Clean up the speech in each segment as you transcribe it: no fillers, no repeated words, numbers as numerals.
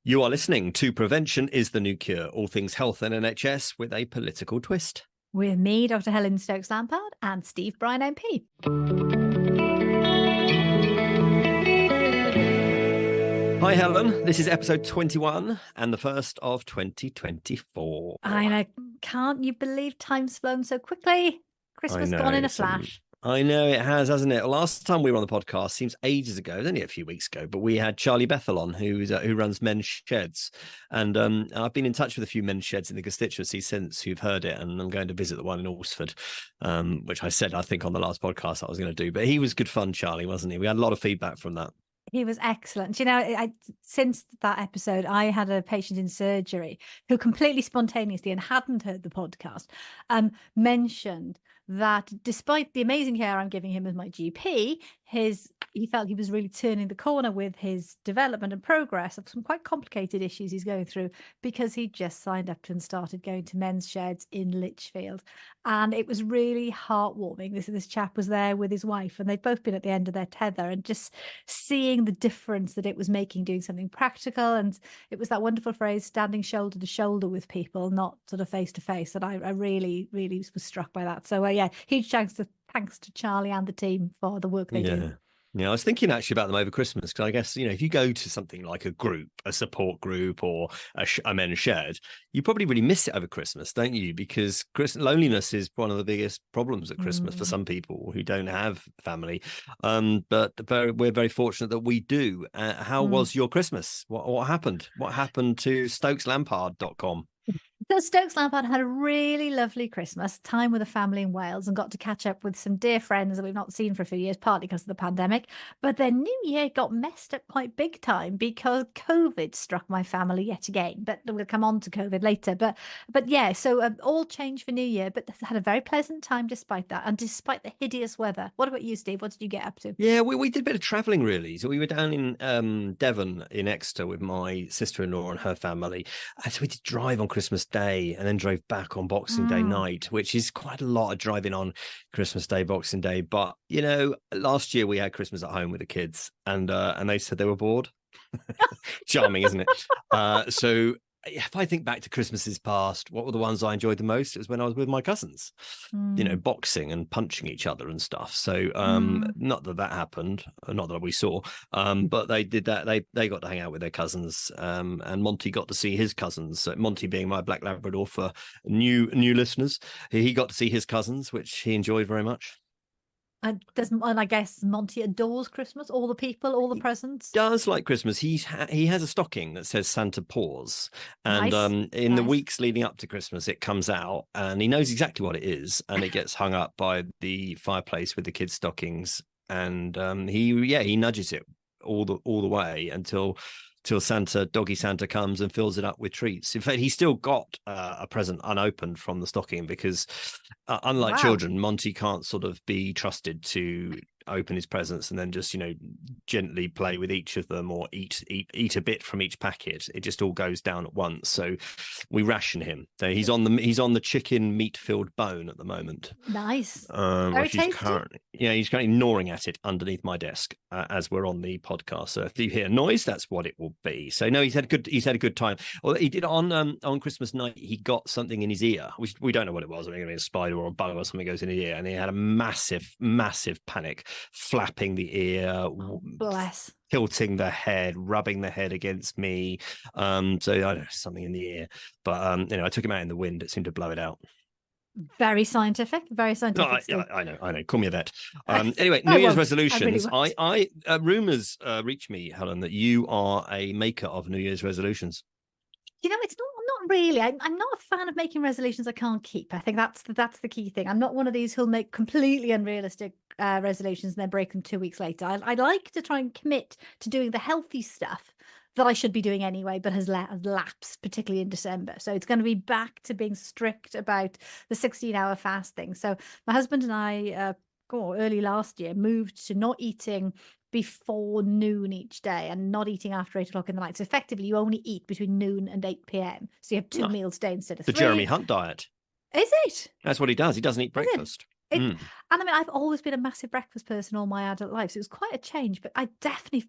You are listening to Prevention is the New Cure, all things health and NHS with a political twist. With me, Dr. Helen Stokes-Lampard, and Steve Bryan MP. Hi, Helen. This is episode 21 and the first of 2024. I know. Can't you believe time's flown so quickly? Christmas gone in a flash. I know it has, hasn't it? Last time we were on the podcast seems ages ago. It was only a few weeks ago, but we had Charlie Bethel on, who runs Men's Sheds, and I've been in touch with a few men's sheds in the constituency since who've heard it, and I'm going to visit the one in Alresford, which I said I think on the last podcast I was going to do. But he was good fun, Charlie, wasn't he? We had a lot of feedback from that. He was excellent. You know, since that episode, I had a patient in surgery who completely spontaneously and hadn't heard the podcast mentioned that despite the amazing care I'm giving him as my GP, he felt he was really turning the corner with his development and progress of some quite complicated issues he's going through because he just signed up and started going to Men's Sheds in Lichfield. And it was really heartwarming. This chap was there with his wife, and they'd both been at the end of their tether, and just seeing the difference that it was making, doing something practical. And it was that wonderful phrase, standing shoulder to shoulder with people, not sort of face to face. And I really, really was struck by that. So yeah, huge thanks to Charlie and the team for the work they do. Yeah, I was thinking actually about them over Christmas, because I guess, if you go to something like a group, a support group, or a men's shed, you probably really miss it over Christmas, don't you? Because loneliness is one of the biggest problems at Christmas for some people who don't have family. But we're very fortunate that we do. How was your Christmas? What happened? What happened to StokesLampard.com? So Stokes-Lampard had a really lovely Christmas, time with a family in Wales, and got to catch up with some dear friends that we've not seen for a few years, partly because of the pandemic. But their New Year got messed up quite big time because COVID struck my family yet again. But we'll come on to COVID later. But yeah, so all changed for New Year, but had a very pleasant time despite that, and despite the hideous weather. What about you, Steve? What did you get up to? Yeah, we did a bit of travelling, really. So we were down in Devon in Exeter with my sister-in-law and her family. And so we did drive on Christmas Day and then drove back on Boxing Day night, which is quite a lot of driving on Christmas Day, Boxing Day. But, last year we had Christmas at home with the kids, and they said they were bored. Charming, isn't it? So if I think back to Christmases past, what were the ones I enjoyed the most? It was when I was with my cousins, boxing and punching each other and stuff. So not that happened, not that we saw, but they did that. They got to hang out with their cousins, and Monty got to see his cousins. So Monty being my Black Labrador for new listeners, he got to see his cousins, which he enjoyed very much. And I guess Monty adores Christmas, all the people, all the presents. Does like Christmas. He has a stocking that says Santa Paws, and nice. In the weeks leading up to Christmas, it comes out, and he knows exactly what it is, and it gets hung up by the fireplace with the kids' stockings, and he nudges it all the way until Doggy Santa comes and fills it up with treats. In fact, he's still got a present unopened from the stocking because, unlike children, Monty can't sort of be trusted to open his presents and then just gently play with each of them or eat a bit from each packet. It just all goes down at once. So we ration him. So he's on the chicken meat filled bone at the moment. Nice. Very tasty. He's currently gnawing at it underneath my desk as we're on the podcast. So if you hear noise, that's what it will be. So no, he's had a good time. Well, he did on Christmas night. He got something in his ear. We don't know what it was. I mean, a spider or a bug or something goes in his ear, and he had a massive panic, flapping the ear, tilting the head, rubbing the head against me. So I don't know, something in the ear. But I took him out in the wind. It seemed to blow it out. Very scientific. No, I know. Call me a vet. Anyway, New Year's resolutions. I rumors reach me, Helen, that you are a maker of New Year's resolutions. It's not really. I'm not a fan of making resolutions I can't keep. I think that's the key thing. I'm not one of these who'll make completely unrealistic resolutions and then break them 2 weeks later. I like to try and commit to doing the healthy stuff that I should be doing anyway, but has lapsed, particularly in December. So it's going to be back to being strict about the 16-hour fasting. So my husband and I, early last year, moved to not eating before noon each day and not eating after 8 o'clock in the night. So effectively, you only eat between noon and 8 p.m. So you have 2 meals a day instead of 3. The Jeremy Hunt diet. Is it? That's what he does. He doesn't eat breakfast. And And I mean, I've always been a massive breakfast person all my adult life, so it was quite a change. But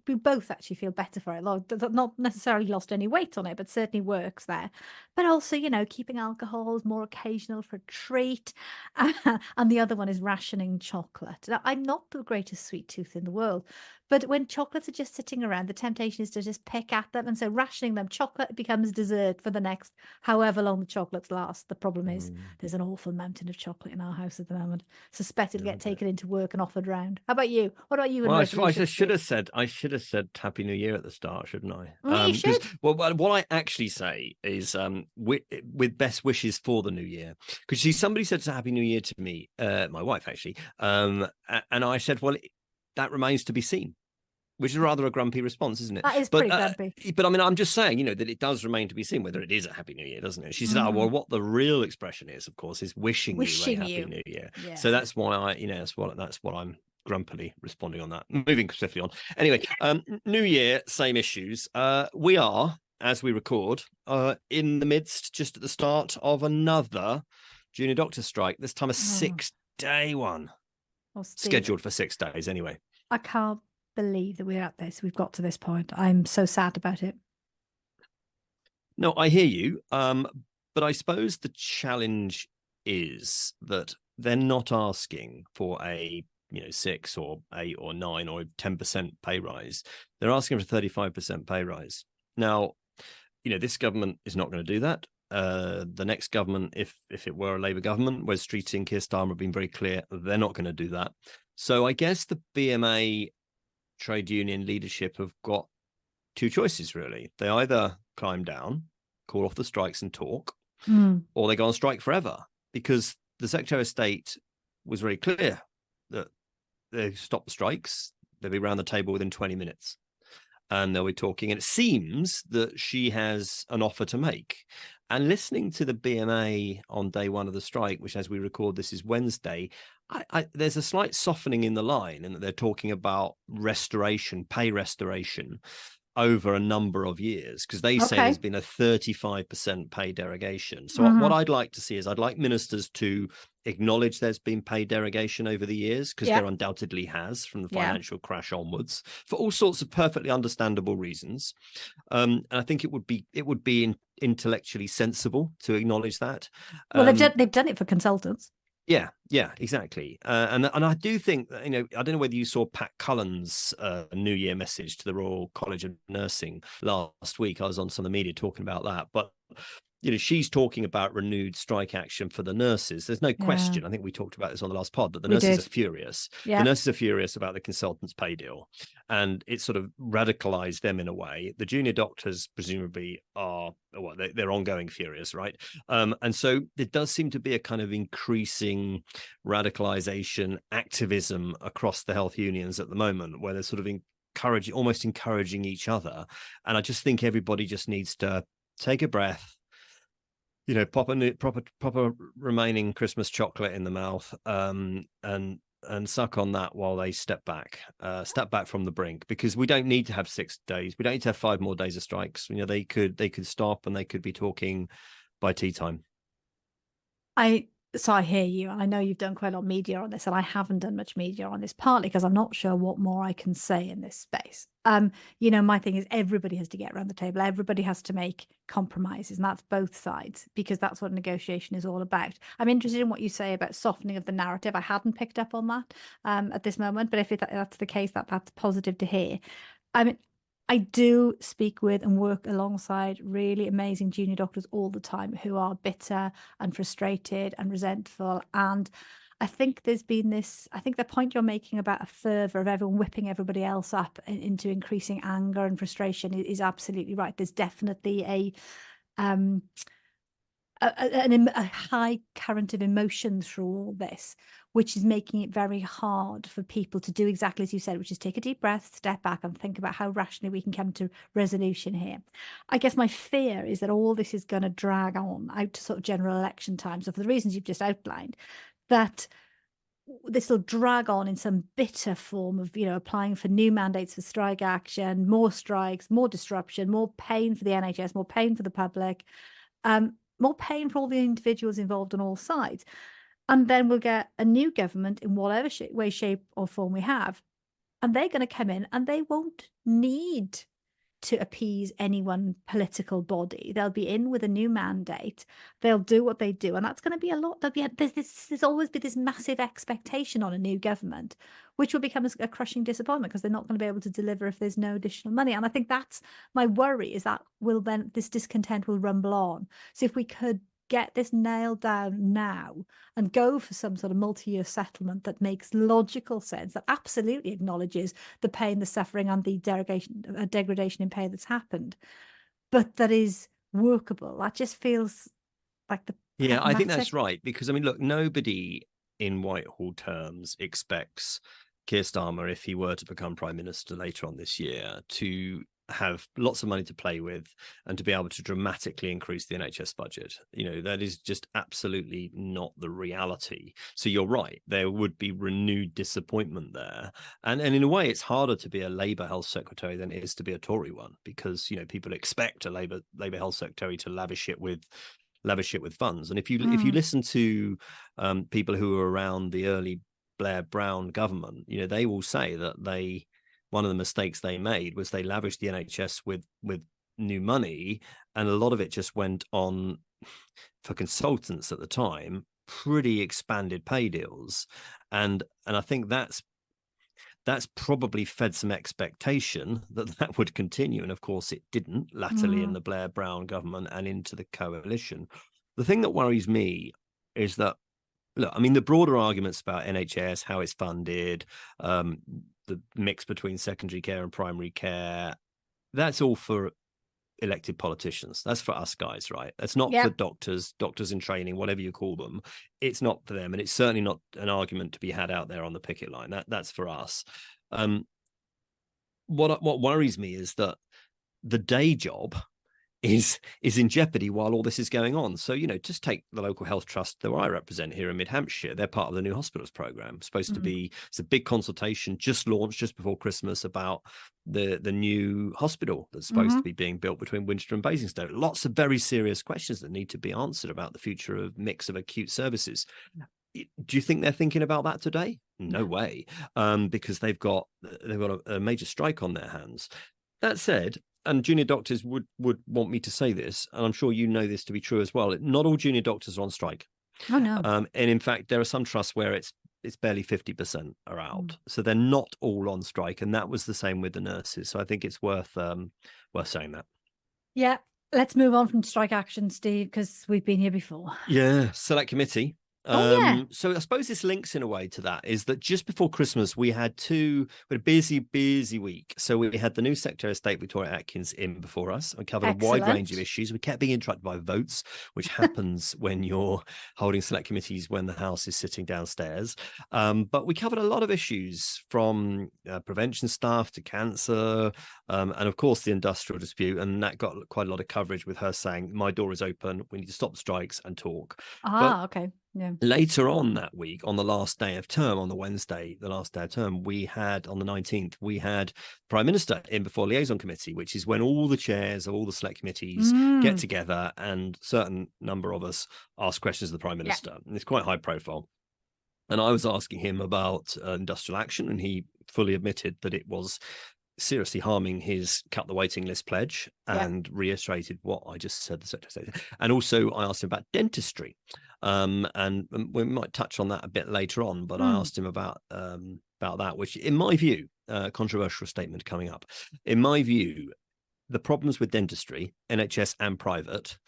we both actually feel better for it. Not necessarily lost any weight on it, but certainly works there. But also, keeping alcohol is more occasional for a treat. And the other one is rationing chocolate. Now, I'm not the greatest sweet tooth in the world, but when chocolates are just sitting around, the temptation is to just pick at them. And so rationing them, chocolate becomes dessert for the next however long the chocolates last. The problem is there's an awful mountain of chocolate in our house at the moment. Suspect it'll get taken into work and offered round. How about you? What about you? Well, I should have said Happy New Year at the start, shouldn't I? You should. What I actually say is with best wishes for the new year. Because somebody said Happy New Year to me, my wife actually, and I said, well, that remains to be seen. Which is rather a grumpy response, isn't it? That is pretty grumpy. But I mean, I'm just saying, that it does remain to be seen whether it is a Happy New Year, doesn't it? She said, "Oh well, what the real expression is, of course, is wishing you a Happy New Year." Yeah. So that's why that's what I'm grumpily responding on that. Moving swiftly on. Anyway, New Year, same issues. We are, as we record, in the midst, just at the start of another junior doctor strike. This time a 6-day one, scheduled for 6 days. Anyway, I can't believe that we're at this. We've got to this point. I'm so sad about it. No, I hear you. But I suppose the challenge is that they're not asking for a 6 or 8 or 9 or 10% pay rise. They're asking for a 35% pay rise. Now, this government is not going to do that. The next government, if it were a Labour government, Wes Streeting, Keir Starmer have been very clear they're not going to do that. So I guess the BMA trade union leadership have got two choices, really. They either climb down, call off the strikes and talk, or they go on strike forever, because the Secretary of State was very clear that they stop the strikes, they'll be around the table within 20 minutes and they'll be talking. And it seems that she has an offer to make. And listening to the BMA on day one of the strike, which as we record, this is Wednesday, there's a slight softening in the line, and that they're talking about restoration, pay restoration over a number of years, because they say there's been a 35% pay derogation. So what I'd like to see is I'd like ministers to acknowledge there's been pay derogation over the years, because there undoubtedly has, from the financial crash onwards, for all sorts of perfectly understandable reasons. And I think it would be intellectually sensible to acknowledge that. Well, they've done it for consultants. Yeah, exactly. And I do think that, I don't know whether you saw Pat Cullen's New Year message to the Royal College of Nursing last week. I was on some of the media talking about that. But, she's talking about renewed strike action for the nurses. There's no question. I think we talked about this on the last pod, that the nurses are furious. Yeah. The nurses are furious about the consultants' pay deal. And it sort of radicalized them in a way. The junior doctors presumably are, they're ongoing furious, right? And so there does seem to be a kind of increasing radicalization, activism across the health unions at the moment, where they're sort of almost encouraging each other. And I just think everybody just needs to take a breath, proper remaining Christmas chocolate in the mouth, and suck on that while they step back from the brink, because we don't need to have 6 days. We don't need to have 5 more days of strikes. They could stop, and they could be talking by tea time. So I hear you, and I know you've done quite a lot of media on this, and I haven't done much media on this, partly because I'm not sure what more I can say in this space. My thing is everybody has to get around the table. Everybody has to make compromises, and that's both sides, because that's what negotiation is all about. I'm interested in what you say about softening of the narrative. I hadn't picked up on that at this moment, but if that's the case, that's positive to hear. I do speak with and work alongside really amazing junior doctors all the time who are bitter and frustrated and resentful. And I think there's been the point you're making about a fervor of everyone whipping everybody else up into increasing anger and frustration is absolutely right. There's definitely a high current of emotion through all this, which is making it very hard for people to do exactly as you said, which is take a deep breath, step back, and think about how rationally we can come to resolution here. I guess my fear is that all this is going to drag on out to sort of general election time. So for the reasons you've just outlined, that this will drag on in some bitter form of, applying for new mandates for strike action, more strikes, more disruption, more pain for the NHS, more pain for the public, more pain for all the individuals involved on all sides. And then we'll get a new government in whatever way, shape, or form we have. And they're going to come in and they won't need to appease any one political body. They'll be in with a new mandate. They'll do what they do. And that's going to be a lot. There's always be this massive expectation on a new government, which will become a crushing disappointment because they're not going to be able to deliver if there's no additional money. And I think that's my worry, is that this discontent will rumble on. So if we could get this nailed down now and go for some sort of multi-year settlement that makes logical sense, that absolutely acknowledges the pain, the suffering, and the degradation in pay that's happened, but that is workable. That just feels like the Yeah, I think pragmatic. that's right. Because, I mean, look, nobody in Whitehall terms expects Keir Starmer, if he were to become Prime Minister later on this year, to have lots of money to play with and to be able to dramatically increase the NHS budget. That is just absolutely not the reality. So you're right, there would be renewed disappointment there. And in a way, it's harder to be a Labour Health Secretary than it is to be a Tory one, because people expect a Labour Health Secretary to lavish it with funds. And if you listen to people who were around the early Blair Brown government, they will say that one of the mistakes they made was they lavished the NHS with new money, and a lot of it just went on, for consultants at the time, pretty expanded pay deals. And I think that's probably fed some expectation that would continue. And of course it didn't, latterly in the Blair Brown government and into the coalition. The thing that worries me is that, look, I mean, the broader arguments about NHS, how it's funded, the mix between secondary care and primary care, that's all for elected politicians. That's for us guys, right? That's not for doctors in training, whatever you call them. It's not for them, and it's certainly not an argument to be had out there on the picket line. That's for us. What worries me is that the day job is in jeopardy while all this is going on. So, just take the local health trust that I represent here in Mid-Hampshire. They're part of the new hospitals program. Supposed to be, it's a big consultation just launched just before Christmas about the new hospital that's supposed to be being built between Winchester and Basingstoke. Lots of very serious questions that need to be answered about the future of mix of acute services. Do you think they're thinking about that today? No way, because they've got a major strike on their hands. That said, and junior doctors would want me to say this, and I'm sure you know this to be true as well, not all junior doctors are on strike. Oh, no. And in fact, there are some trusts where it's barely 50% are out. So they're not all on strike. And that was the same with the nurses. So I think it's worth saying that. Yeah. Let's move on from strike action, Steve, because we've been here before. Yeah. Select committee. So I suppose this links in a way to that, is that just before Christmas we had a busy week. So we had the new Secretary of State Victoria Atkins in before us. We covered a wide range of issues. We kept being interrupted by votes, which happens when you're holding select committees when the House is sitting downstairs. But we covered a lot of issues, from prevention staff to cancer, and of course the industrial dispute, and that got quite a lot of coverage, with her saying, my door is open, we need to stop the strikes and talk. Okay. Yeah. Later on that week, on the last day of term, on the Wednesday, the last day of term, we had, on the 19th, we had Prime Minister in before Liaison Committee, which is when all the chairs of all the select committees get together, and a certain number of us ask questions of the Prime Minister. Yeah. And it's quite high profile. And I was asking him about industrial action, and he fully admitted that it was seriously harming his cut the waiting list pledge, and reiterated what I just said, the Secretary of State. And also I asked him about dentistry, and we might touch on that a bit later on, but I asked him about that, which in my view, controversial statement coming up, in my view, the problems with dentistry, NHS and private,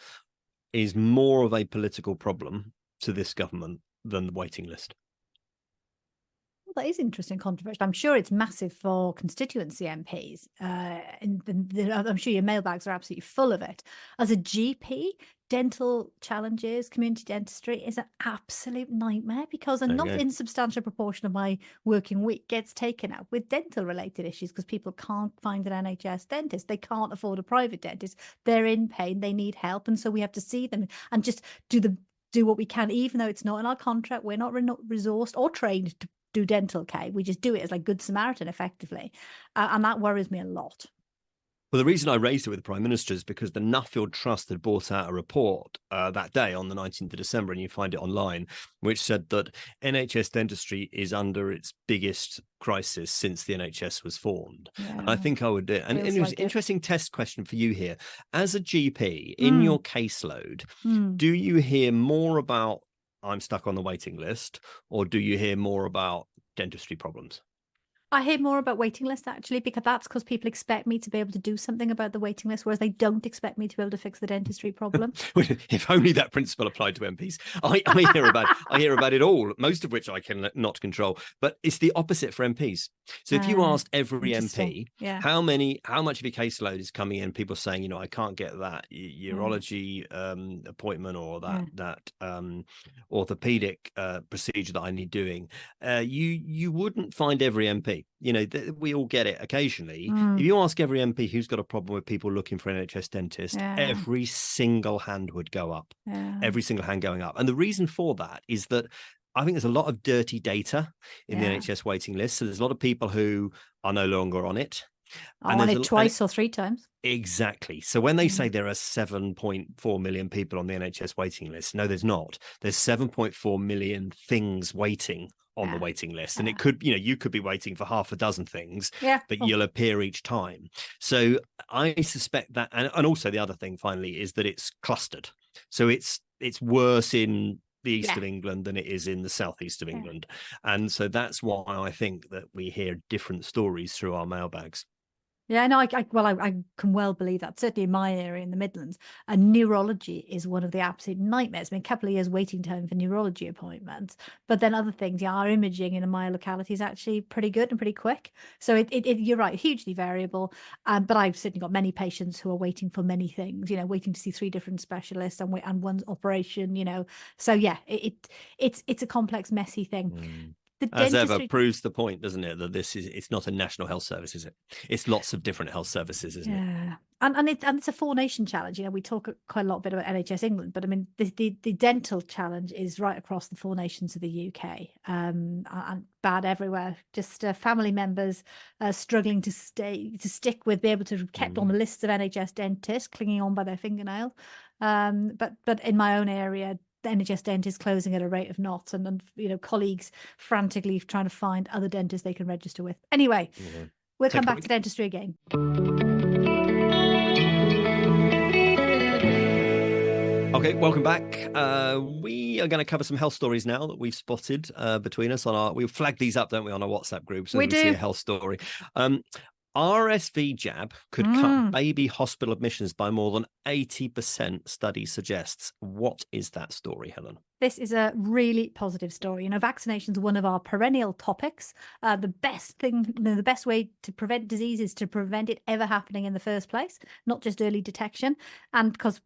is more of a political problem to this government than the waiting list. That is interesting, controversial. I'm sure it's massive for constituency MPs. I'm sure your mailbags are absolutely full of it. As a GP, dental challenges, community dentistry is an absolute nightmare, because a not insubstantial proportion of my working week gets taken up with dental related issues, because people can't find an NHS dentist. They can't afford a private dentist. They're in pain. They need help. And so we have to see them and just do what we can, even though it's not in our contract. We're not resourced or trained to do dental care. We just do it as like Good Samaritan, effectively. And that worries me a lot. Well, the reason I raised it with the Prime Minister is because the Nuffield Trust had brought out a report that day on the 19th of December, and you find it online, which said that NHS dentistry is under its biggest crisis since the NHS was formed. Yeah, And I think I would do it. And it was an interesting test question for you here. As a GP, in your caseload, do you hear more about I'm stuck on the waiting list, or do you hear more about dentistry problems? I hear more about waiting lists, actually, because people expect me to be able to do something about the waiting list, whereas they don't expect me to be able to fix the dentistry problem. If only that principle applied to MPs. I hear about it all, most of which I can not control. But it's the opposite for MPs. So if you asked every MP, how much of your caseload is coming in, people saying, I can't get that urology appointment or that orthopedic procedure that I need doing, you wouldn't find every MP. We all get it occasionally. If you ask every MP who's got a problem with people looking for an NHS dentist, every single hand would go up. Every single hand going up. And the reason for that is that I think there's a lot of dirty data in the NHS waiting list. So there's a lot of people who are no longer on it. I'm on it twice or three times. Exactly. So when they say there are 7.4 million people on the NHS waiting list, no, there's not. There's 7.4 million things waiting on the waiting list. And it could, you could be waiting for half a dozen things, but you'll appear each time. So I suspect that, and also the other thing finally is that it's clustered. So it's worse in the east of England than it is in the southeast of England. And so that's why I think that we hear different stories through our mailbags. Yeah, no, I can well believe that. Certainly in my area in the Midlands, neurology is one of the absolute nightmares. I mean, a couple of years waiting time for neurology appointments, but then other things, our imaging in my locality is actually pretty good and pretty quick. So you're right, hugely variable. But I've certainly got many patients who are waiting for many things, waiting to see 3 different specialists and one's operation, So yeah, it's a complex, messy thing. As ever, proves the point, doesn't it, that it's not a national health service, is it? It's lots of different health services, isn't it? Yeah. And it's a 4-nation challenge. We talk quite a lot bit about NHS England, but I mean the dental challenge is right across the 4 nations of the UK, and bad everywhere. Just family members struggling to stick with, be able to kept on the lists of NHS dentists, clinging on by their fingernails. But in my own area, the NHS dentists closing at a rate of knots, and colleagues frantically trying to find other dentists they can register with. Anyway, we'll come back to dentistry again. Okay, welcome back. We are going to cover some health stories now that we've spotted between us we'll flag these up, don't we, on our WhatsApp group, so we see a health story. RSV jab could cut baby hospital admissions by more than 80%, study suggests. What is that story, Helen? This is a really positive story. Vaccination is one of our perennial topics. The best way to prevent disease is to prevent it ever happening in the first place, not just early detection. And because,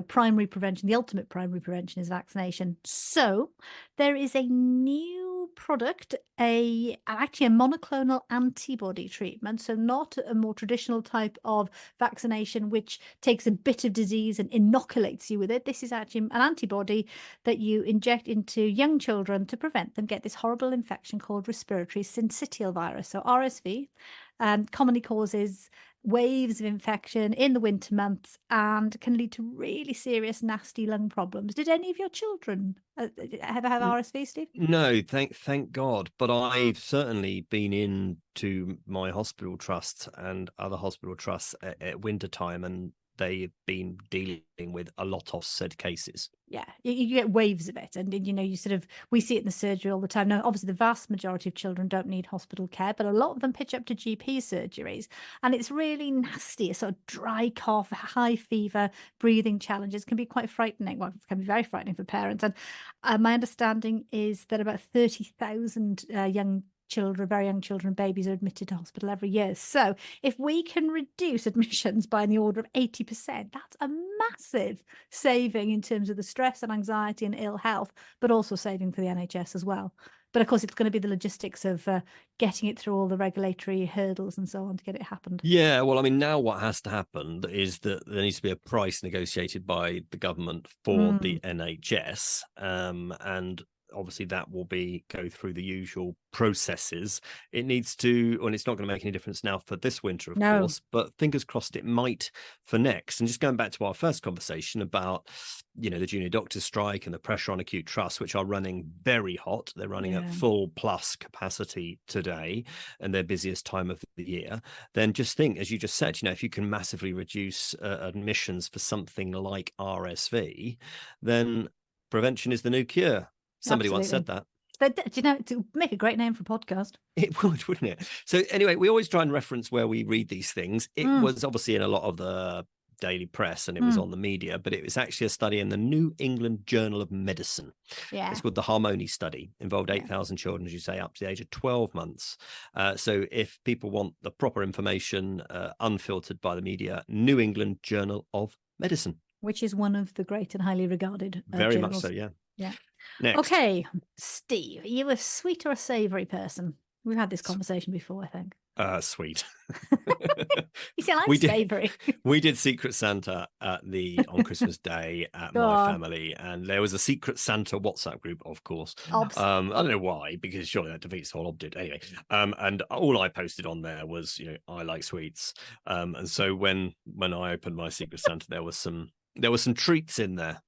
primary prevention, the ultimate primary prevention is vaccination. So there is a new product, actually a monoclonal antibody treatment. So not a more traditional type of vaccination, which takes a bit of disease and inoculates you with it. This is actually an antibody that you inject into young children to prevent them get this horrible infection called respiratory syncytial virus. So RSV commonly causes waves of infection in the winter months and can lead to really serious, nasty lung problems. Did any of your children ever have RSV, Steve? No, thank God. But I've certainly been into my hospital trust and other hospital trusts at winter time, and they've been dealing with a lot of said cases. Yeah, you get waves of it, and we see it in the surgery all the time. Now, obviously, the vast majority of children don't need hospital care, but a lot of them pitch up to GP surgeries, and it's really nasty. A sort of dry cough, high fever, breathing challenges can be quite frightening. Well, it can be very frightening for parents. And my understanding is that about 30,000 very young children, babies are admitted to hospital every year. So if we can reduce admissions by in the order of 80%, that's a massive saving in terms of the stress and anxiety and ill health, but also saving for the NHS as well. But of course, it's going to be the logistics of getting it through all the regulatory hurdles and so on to get it happened. Yeah, well, I mean, now what has to happen is that there needs to be a price negotiated by the government for the NHS, and obviously that will go through the usual processes. It needs to, and it's not going to make any difference now for this winter, of course, but fingers crossed it might for next. And just going back to our first conversation about, the junior doctors strike and the pressure on acute trusts, which are running very hot. They're running at full plus capacity today and their busiest time of the year. Then just think, as you just said, if you can massively reduce admissions for something like RSV, then prevention is the new cure. Somebody once said that. But, to make a great name for a podcast. It would, wouldn't it? So anyway, we always try and reference where we read these things. It was obviously in a lot of the daily press and it was on the media, but it was actually a study in the New England Journal of Medicine. Yeah. It's called the Harmony Study. Involved 8,000 children, as you say, up to the age of 12 months. So if people want the proper information, unfiltered by the media, New England Journal of Medicine. Which is one of the great and highly regarded Very journals. much so, yeah. Yeah. Next. Okay, Steve, are you a sweet or a savoury person? We've had this conversation before, I think. Sweet. You see, I'm savoury. We did Secret Santa on Christmas Day at my family, and there was a Secret Santa WhatsApp group, of course. I don't know why, because surely that defeats the whole object. Anyway, and all I posted on there was, I like sweets. And so when I opened my Secret Santa, there was some treats in there.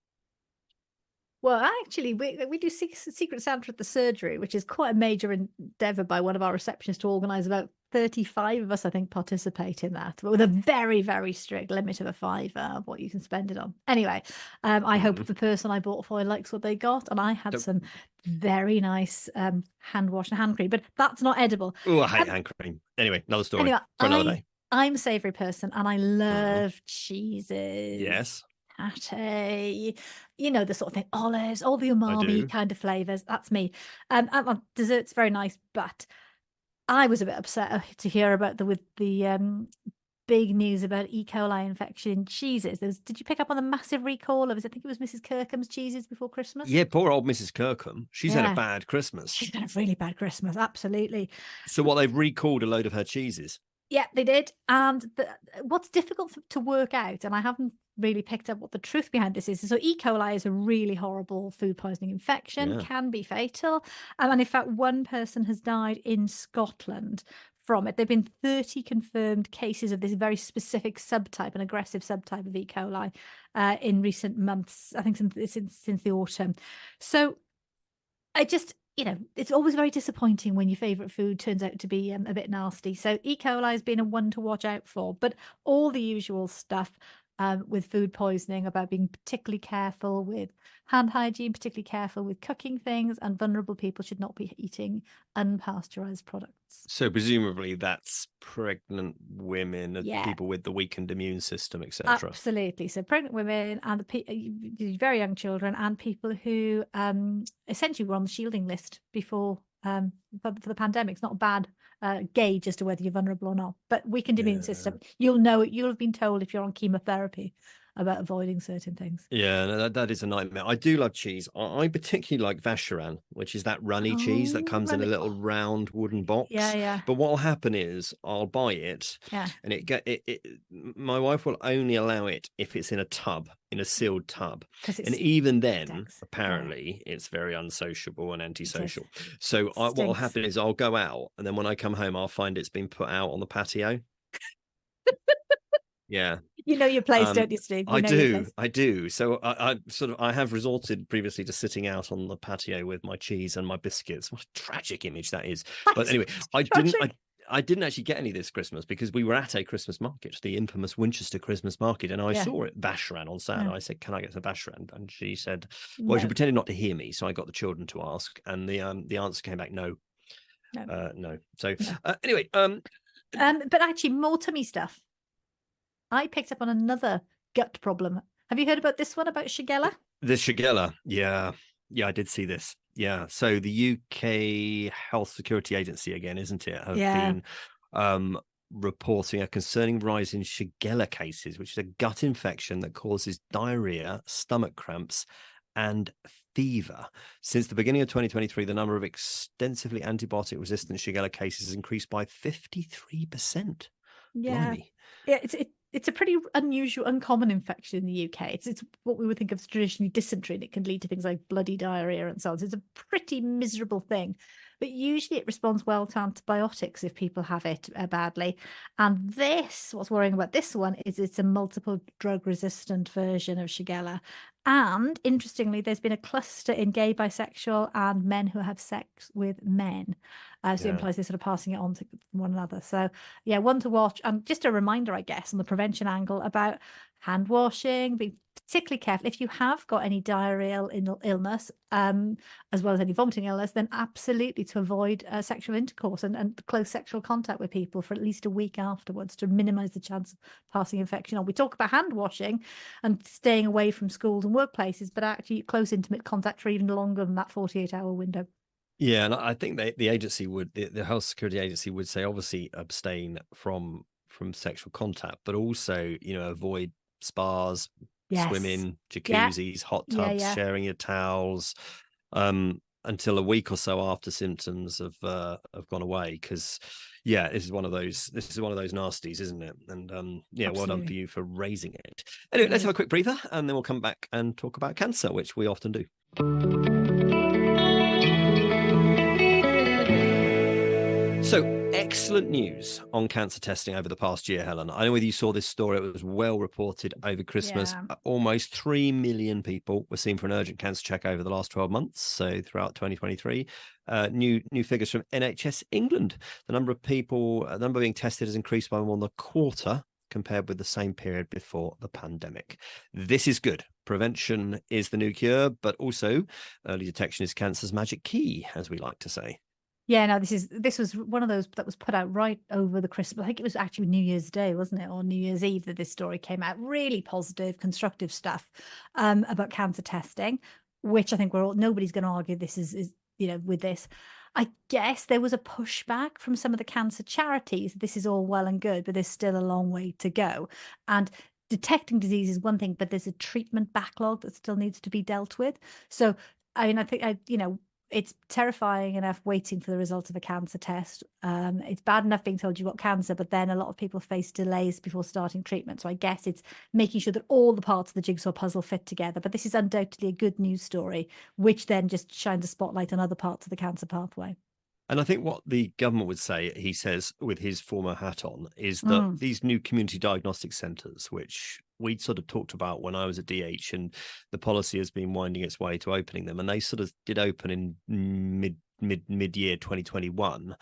Well, actually, we do Secret Santa at the surgery, which is quite a major endeavour by one of our receptionists to organise. About 35 of us, I think, participate in that, but with a very, very strict limit of a £5 of what you can spend it on. Anyway, I hope the person I bought for likes what they got, and I had some very nice hand wash and hand cream, but that's not edible. Oh, I hate hand cream. Anyway, another story anyway, for another day. I'm a savoury person, and I love cheeses. Yes. Pate, the sort of thing, olives, all the umami kind of flavours. That's me. And dessert's very nice, but I was a bit upset to hear about the big news about E. coli infection in cheeses. Did you pick up on the massive recall of, I think it was Mrs. Kirkham's cheeses before Christmas? Yeah, poor old Mrs. Kirkham. She's had a bad Christmas. She's had a really bad Christmas, absolutely. So they've recalled a load of her cheeses? Yeah, they did. And what's difficult to work out, and I haven't really picked up what the truth behind this is. So E. coli is a really horrible food poisoning infection, can be fatal. And in fact, one person has died in Scotland from it. There have been 30 confirmed cases of this very specific subtype, an aggressive subtype of E. coli in recent months, I think since the autumn. So I just... it's always very disappointing when your favourite food turns out to be a bit nasty. So E. coli has been a one to watch out for, but all the usual stuff with food poisoning, about being particularly careful with hand hygiene, particularly careful with cooking things, and vulnerable people should not be eating unpasteurised products. So presumably that's pregnant women, people with the weakened immune system, etc. Absolutely. So pregnant women and the very young children, and people who essentially were on the shielding list before for the pandemic. It's not a bad gauge as to whether you're vulnerable or not, but weakened immune system, you'll know it. You'll have been told if you're on chemotherapy about avoiding certain things. Yeah, no, that is a nightmare. I do love cheese. I particularly like Vacherin, which is that runny cheese that comes in a little round wooden box. Yeah. But what will happen is I'll buy it, and my wife will only allow it if it's in a tub, in a sealed tub. And even then, apparently, it's very unsociable and antisocial. So what will happen is I'll go out, and then when I come home, I'll find it's been put out on the patio. Yeah. You know your place, don't you, Steve? I do. So I have resorted previously to sitting out on the patio with my cheese and my biscuits. What a tragic image that is. But anyway, I didn't actually get any this Christmas because we were at a Christmas market, the infamous Winchester Christmas market, and I saw it Vacherin on sale. I said, "Can I get some Vacherin?" And she said, "Well, she pretended not to hear me." So I got the children to ask, and the answer came back, "No." No. So anyway, but actually, more tummy stuff. I picked up on another gut problem. Have you heard about this one, about Shigella? The Shigella, yeah, I did see this. Yeah, so the UK Health Security Agency, again, isn't it, have been reporting a concerning rise in Shigella cases, which is a gut infection that causes diarrhea, stomach cramps, and fever. Since the beginning of 2023, the number of extensively antibiotic-resistant Shigella cases has increased by 53%. Yeah, Blimey. yeah, it's a pretty unusual, uncommon infection in the UK. It's what we would think of as traditionally dysentery, and it can lead to things like bloody diarrhea and so on. So it's a pretty miserable thing. But usually it responds well to antibiotics if people have it badly. And what's worrying about this one is it's a multiple drug resistant version of Shigella. And interestingly, there's been a cluster in gay, bisexual, and men who have sex with men. So it implies they're sort of passing it on to one another. So yeah, one to watch. And just a reminder, I guess, on the prevention angle about hand washing, be particularly careful. If you have got any diarrheal illness, as well as any vomiting illness, then absolutely to avoid sexual intercourse and close sexual contact with people for at least a week afterwards to minimize the chance of passing infection on. We talk about hand washing and staying away from schools and workplaces, but actually close intimate contact for even longer than that 48-hour window. Yeah, and I think the agency would, the Health Security Agency would say, obviously abstain from sexual contact, but also, avoid spas, swimming, jacuzzis, hot tubs, sharing your towels, until a week or so after symptoms have gone away. Because this is one of those nasties, isn't it? And well done for you for raising it. Anyway, let's have a quick breather, and then we'll come back and talk about cancer, which we often do. So, excellent news on cancer testing over the past year, Helen. I don't know whether you saw this story. It was well reported over Christmas. Yeah. Almost 3 million people were seen for an urgent cancer check over the last 12 months. So throughout 2023, new figures from NHS England. The number being tested has increased by more than a quarter compared with the same period before the pandemic. This is good. Prevention is the new cure, but also early detection is cancer's magic key, as we like to say. Yeah, no, this was one of those that was put out right over the Christmas. I think it was actually New Year's Day, wasn't it, or New Year's Eve that this story came out. Really positive, constructive stuff about cancer testing, which I think nobody's going to argue this is with this. I guess there was a pushback from some of the cancer charities. This is all well and good, but there's still a long way to go. And detecting disease is one thing, but there's a treatment backlog that still needs to be dealt with. So, I mean, I think it's terrifying enough waiting for the results of a cancer test. It's bad enough being told you've got cancer, but then a lot of people face delays before starting treatment. So I guess it's making sure that all the parts of the jigsaw puzzle fit together. But this is undoubtedly a good news story, which then just shines a spotlight on other parts of the cancer pathway. And I think what the government would say, he says, with his former hat on, is that these new community diagnostic centres, which we sort of talked about when I was at DH, and the policy has been winding its way to opening them, and they sort of did open in mid-year 2021,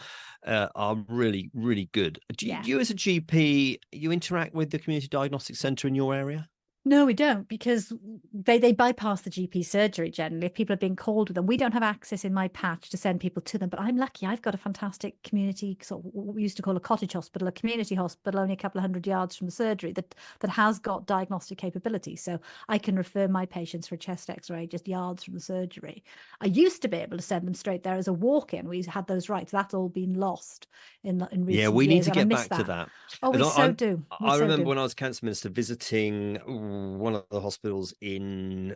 are really, really good. Do you as a GP, you interact with the community diagnostic centre in your area? No, we don't, because they bypass the GP surgery generally. If people are being called with them, we don't have access in my patch to send people to them. But I'm lucky; I've got a fantastic community, sort of what we used to call a cottage hospital, a community hospital, only a couple of 100 yards from the surgery that has got diagnostic capability. So I can refer my patients for a chest X-ray just yards from the surgery. I used to be able to send them straight there as a walk-in. We had those rights. That's all been lost in recent years. Yeah, we need to get back to that. Oh, we so do. I remember when I was cancer minister visiting one of the hospitals in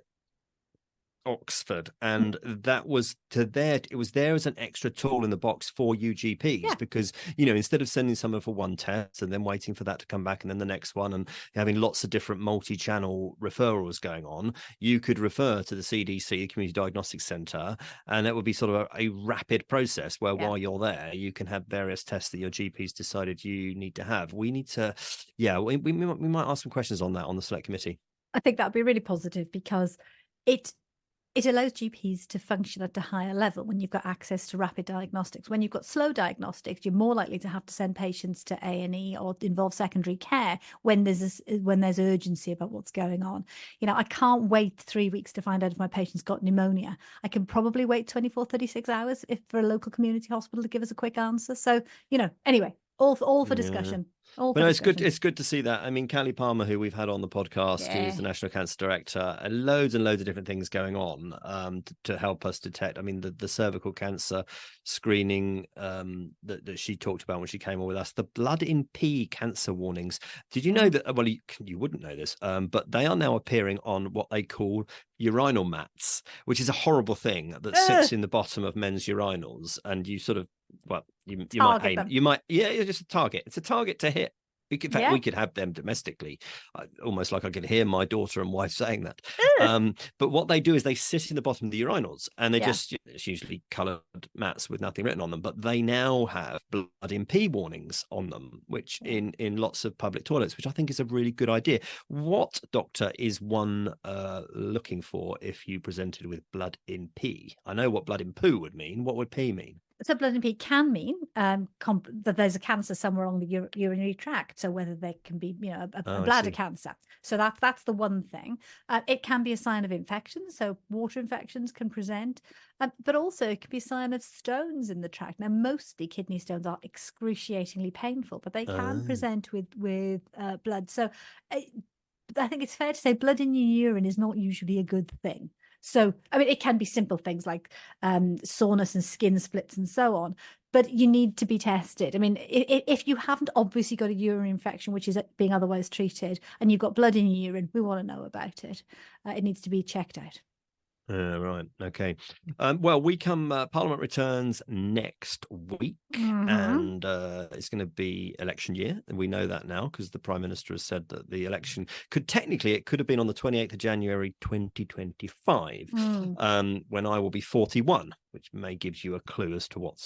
Oxford, and that was it was there as an extra tool in the box for UGPs, because instead of sending someone for one test and then waiting for that to come back and then the next one and having lots of different multi-channel referrals going on, you could refer to the CDC, the Community Diagnostic Centre, and it would be sort of a rapid process where while you're there you can have various tests that your GP's decided you need to have. We need to we might ask some questions on that on the select committee. I think that'd be really positive, because it allows GPs to function at a higher level when you've got access to rapid diagnostics. When you've got slow diagnostics, you're more likely to have to send patients to A&E or involve secondary care when there's urgency about what's going on. I can't wait 3 weeks to find out if my patient's got pneumonia. I can probably wait 24, 36 hours for a local community hospital to give us a quick answer. So, anyway, all for discussion. It's good. It's good to see that. I mean, Callie Palmer, who we've had on the podcast, who's the National Cancer Director, and loads of different things going on to help us detect. I mean, the cervical cancer screening that she talked about when she came on with us, the blood in pee cancer warnings. Did you know that? Well, you wouldn't know this, but they are now appearing on what they call urinal mats, which is a horrible thing that sits in the bottom of men's urinals, and you sort of you might aim. You might it's just a target. It's a target to hit. In fact, we could have them domestically, almost like I could hear my daughter and wife saying that. But what they do is they sit in the bottom of the urinals, and they just, it's usually coloured mats with nothing written on them, but they now have blood in pee warnings on them, which in lots of public toilets, which I think is a really good idea. What, doctor, is one looking for if you presented with blood in pee? I know what blood in poo would mean. What would pee mean? So blood in pee can mean that there's a cancer somewhere along the urinary tract. So whether there can be, a bladder cancer. So that's the one thing. It can be a sign of infection. So water infections can present, but also it can be a sign of stones in the tract. Now, mostly kidney stones are excruciatingly painful, but they can present with blood. So I think it's fair to say blood in your urine is not usually a good thing. So, I mean, it can be simple things like soreness and skin splits and so on, but you need to be tested. I mean, if you haven't obviously got a urine infection, which is being otherwise treated, and you've got blood in your urine, we want to know about it. It needs to be checked out. Right. Okay. Well, Parliament returns next week, and it's going to be election year, and we know that now because the Prime Minister has said that the election could have been on the 28th of January 2025, when I will be 41, which may give you a clue as to what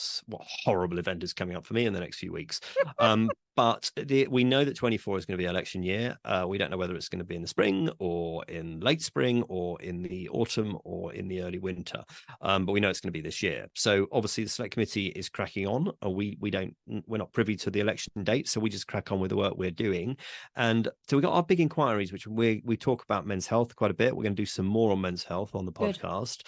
horrible event is coming up for me in the next few weeks. But we know that 24 is going to be election year. We don't know whether it's going to be in the spring or in late spring or in the autumn or in the early winter. But we know it's going to be this year. So obviously the Select Committee is cracking on. We're not privy to the election date, so we just crack on with the work we're doing. And so we've got our big inquiries, which we talk about men's health quite a bit. We're going to do some more on men's health on the podcast.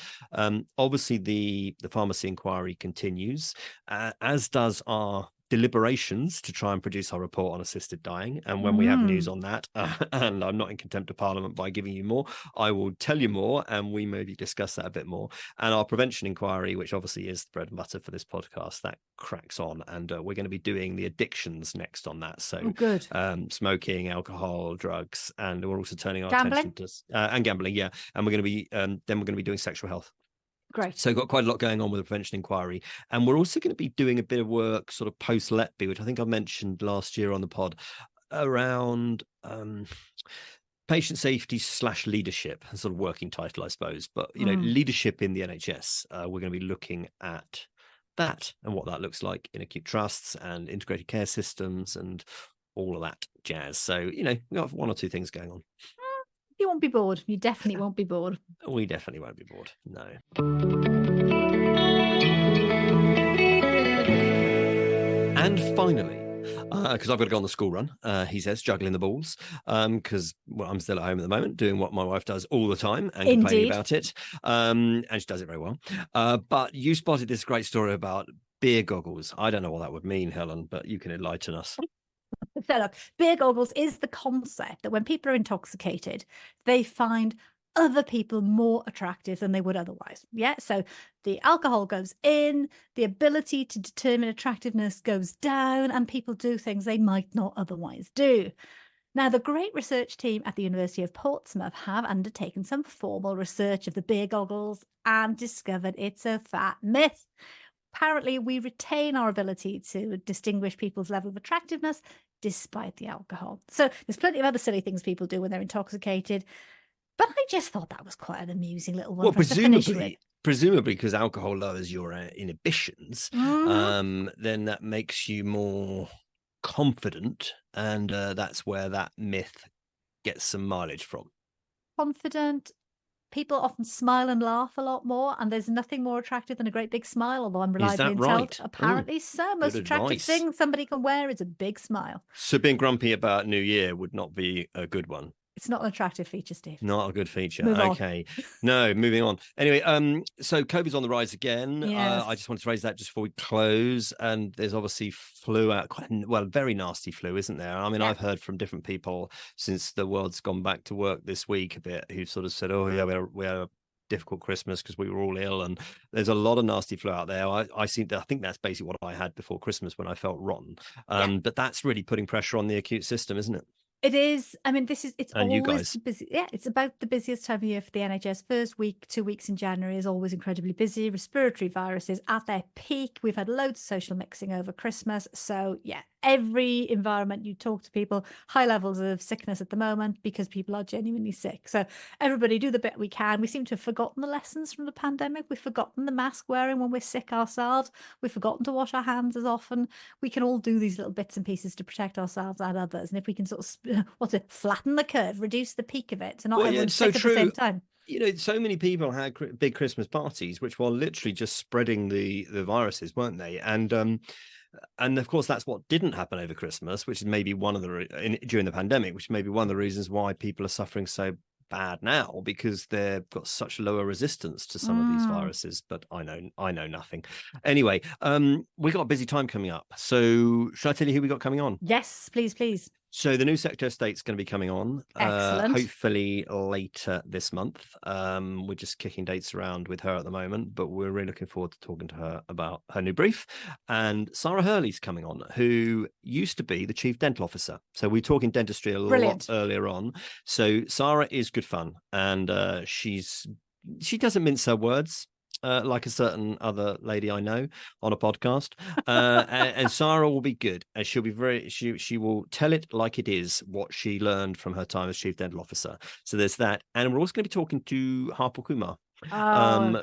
Obviously the pharmacy inquiry continues, as does our deliberations to try and produce our report on assisted dying. And when we have news on that, and I'm not in contempt of Parliament by giving you more, I will tell you more, and we maybe discuss that a bit more. And our prevention inquiry, which obviously is the bread and butter for this podcast, that cracks on. And we're going to be doing the addictions next on that. So good. Smoking, alcohol, drugs, and we're also turning our Gambling? attention to and gambling. Yeah. And we're going to be then we're going to be doing sexual health. Great. So got quite a lot going on with the prevention inquiry. And we're also going to be doing a bit of work sort of post-Letby, which I think I mentioned last year on the pod, around patient safety / leadership, a sort of working title, I suppose. But, leadership in the NHS. We're going to be looking at that and what that looks like in acute trusts and integrated care systems and all of that jazz. So, we've got one or two things going on. You won't be bored. You definitely won't be bored. We definitely won't be bored. No. And finally, because I've got to go on the school run, he says, juggling the balls, because I'm still at home at the moment doing what my wife does all the time and complaining about it. And she does it very well. But you spotted this great story about beer goggles. I don't know what that would mean, Helen, but you can enlighten us. So look, beer goggles is the concept that when people are intoxicated, they find other people more attractive than they would otherwise. Yeah. So the alcohol goes in, the ability to determine attractiveness goes down, and people do things they might not otherwise do. Now, the great research team at the University of Portsmouth have undertaken some formal research of the beer goggles and discovered it's a fat myth. Apparently, we retain our ability to distinguish people's level of attractiveness despite the alcohol. So there's plenty of other silly things people do when they're intoxicated. But I just thought that was quite an amusing little one. Well, presumably because alcohol lowers your inhibitions, then that makes you more confident. And that's where that myth gets some mileage from. Confident. People often smile and laugh a lot more, and there's nothing more attractive than a great big smile, although I'm reliably in right? Apparently so. Most attractive thing somebody can wear is a big smile. So being grumpy about New Year would not be a good one. It's not an attractive feature, Steve. Not a good feature. Okay. No, moving on. Anyway, so COVID's on the rise again. Yes. I just wanted to raise that just before we close. And there's obviously flu out, very nasty flu, isn't there? I mean, I've heard from different people since the world's gone back to work this week a bit, who sort of said, oh, yeah, we had a difficult Christmas because we were all ill. And there's a lot of nasty flu out there. I think that's basically what I had before Christmas when I felt rotten. But that's really putting pressure on the acute system, isn't it? It is. I mean, it's and always busy. Yeah, it's about the busiest time of year for the NHS. First week, 2 weeks in January is always incredibly busy. Respiratory viruses at their peak. We've had loads of social mixing over Christmas. So yeah, every environment you talk to people, high levels of sickness at the moment because people are genuinely sick. So everybody do the bit we can. We seem to have forgotten the lessons from the pandemic. We've forgotten the mask wearing when we're sick ourselves. We've forgotten to wash our hands as often. We can all do these little bits and pieces to protect ourselves and others. And if we can sort of, flatten the curve, reduce the peak of it, so not everyone's sick at the same time. So many people had big Christmas parties, which were literally just spreading the viruses, weren't they? And of course, that's what didn't happen over Christmas, which is maybe one of the during the pandemic, which may be one of the reasons why people are suffering so bad now, because they've got such lower resistance to some of these viruses. But I know nothing. Anyway, we got a busy time coming up. So should I tell you who we got coming on? Yes, please. So the new Secretary of State's going to be coming on, hopefully later this month. We're just kicking dates around with her at the moment, but we're really looking forward to talking to her about her new brief. And Sarah Hurley's coming on, who used to be the Chief Dental Officer. So we're talking dentistry a lot earlier on. So Sarah is good fun, and she doesn't mince her words. Like a certain other lady I know on a podcast, and Sarah will be good, and she'll be she will tell it like it is, what she learned from her time as Chief Dental Officer. So there's that, and we're also going to be talking to Harpal Kumar,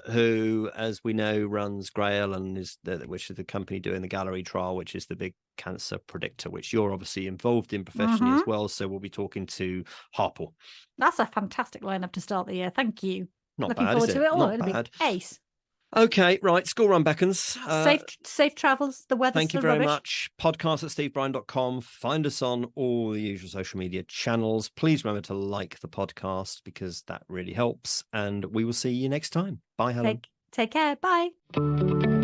who, as we know, runs Grail and which is the company doing the Gallery trial, which is the big cancer predictor, which you're obviously involved in professionally as well. So we'll be talking to Harpal. That's a fantastic lineup to start the year. Thank you. Looking forward to it. It'll be ace. Okay, right. School run beckons. Safe travels. The weather's Thank you very much. Podcast at stevebryan.com. Find us on all the usual social media channels. Please remember to like the podcast, because that really helps. And we will see you next time. Bye, Helen. Take care. Bye.